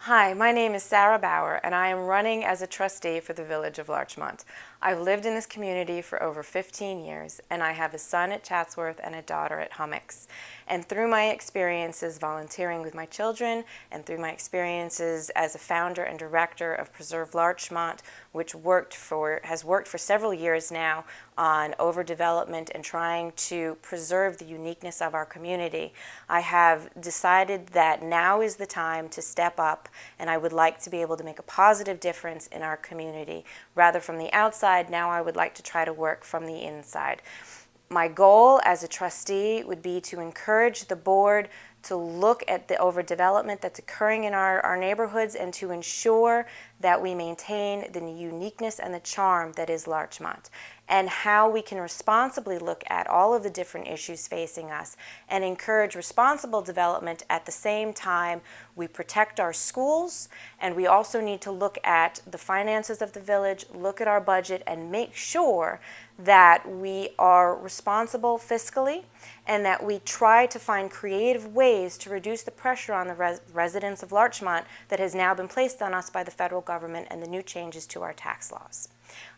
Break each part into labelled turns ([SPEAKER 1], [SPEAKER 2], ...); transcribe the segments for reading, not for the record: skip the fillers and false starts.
[SPEAKER 1] Hi, my name is Sarah Bauer, and I am running as a trustee for the Village of Larchmont. I've lived in this community for over 15 years, and I have a son at Chatsworth and a daughter at Hummocks. And through my experiences volunteering with my children, and through my experiences as a founder and director of Preserve Larchmont, which has worked for several years now on overdevelopment and trying to preserve the uniqueness of our community, I have decided that now is the time to step up, and I would like to be able to make a positive difference in our community. Rather from the outside, now I would like to try to work from the inside. My goal as a trustee would be to encourage the board to look at the overdevelopment that's occurring in our neighborhoods and to ensure that we maintain the uniqueness and the charm that is Larchmont, and how we can responsibly look at all of the different issues facing us and encourage responsible development. At the same time, we protect our schools, and we also need to look at the finances of the village, look at our budget, and make sure that we are responsible fiscally and that we try to find creative ways to reduce the pressure on the residents of Larchmont that has now been placed on us by the federal government and the new changes to our tax laws.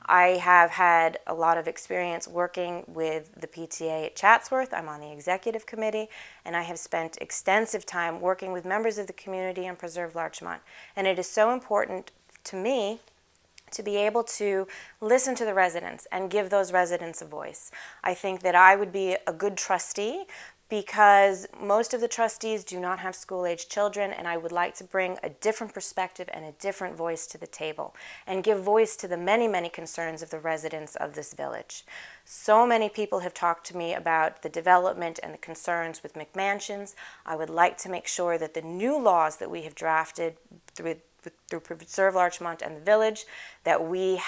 [SPEAKER 1] I have had a lot of experience working with the PTA at Chatsworth. I'm on the executive committee, and I have spent extensive time working with members of the community on Preserve Larchmont. And it is so important to me to be able to listen to the residents and give those residents a voice. I think that I would be a good trustee because most of the trustees do not have school-age children, and I would like to bring a different perspective and a different voice to the table and give voice to the many, many concerns of the residents of this village. So many people have talked to me about the development and the concerns with McMansions. I would like to make sure that the new laws that we have drafted through Preserve Larchmont and the village, that we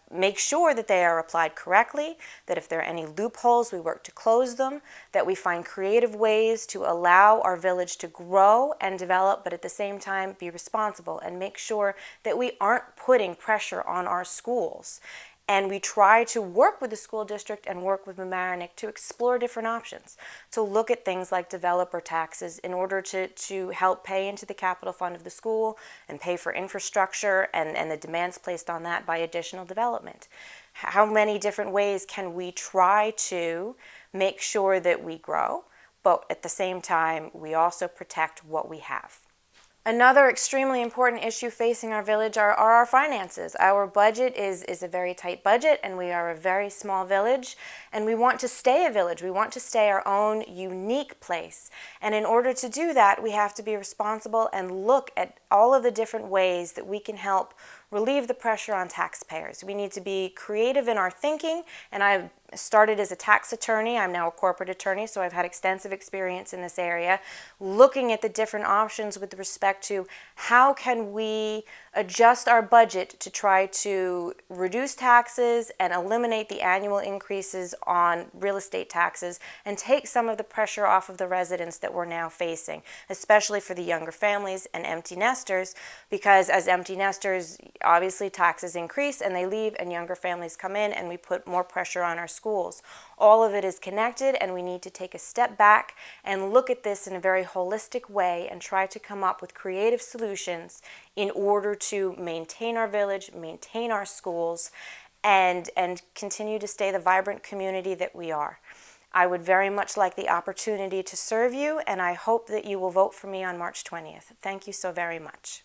[SPEAKER 1] make sure that they are applied correctly, that if there are any loopholes, we work to close them, that we find creative ways to allow our village to grow and develop, but at the same time be responsible and make sure that we aren't putting pressure on our schools. And we try to work with the school district and work with Mamaroneck to explore different options, to look at things like developer taxes in order to help pay into the capital fund of the school and pay for infrastructure and the demands placed on that by additional development. How many different ways can we try to make sure that we grow, but at the same time we also protect what we have? Another extremely important issue facing our village are our finances. Our budget is a very tight budget, and we are a very small village, and we want to stay a village. We want to stay our own unique place. And in order to do that, we have to be responsible and look at all of the different ways that we can help relieve the pressure on taxpayers. We need to be creative in our thinking, and I started as a tax attorney. I'm now a corporate attorney, so I've had extensive experience in this area, looking at the different options with respect to how can we adjust our budget to try to reduce taxes and eliminate the annual increases on real estate taxes and take some of the pressure off of the residents that we're now facing, especially for the younger families and empty nesters, because as empty nesters, obviously taxes increase and they leave and younger families come in and we put more pressure on our schools. All of it is connected, and we need to take a step back and look at this in a very holistic way and try to come up with creative solutions in order to maintain our village, maintain our schools, and continue to stay the vibrant community that we are. I would very much like the opportunity to serve you, and I hope that you will vote for me on March 20th. Thank you so very much.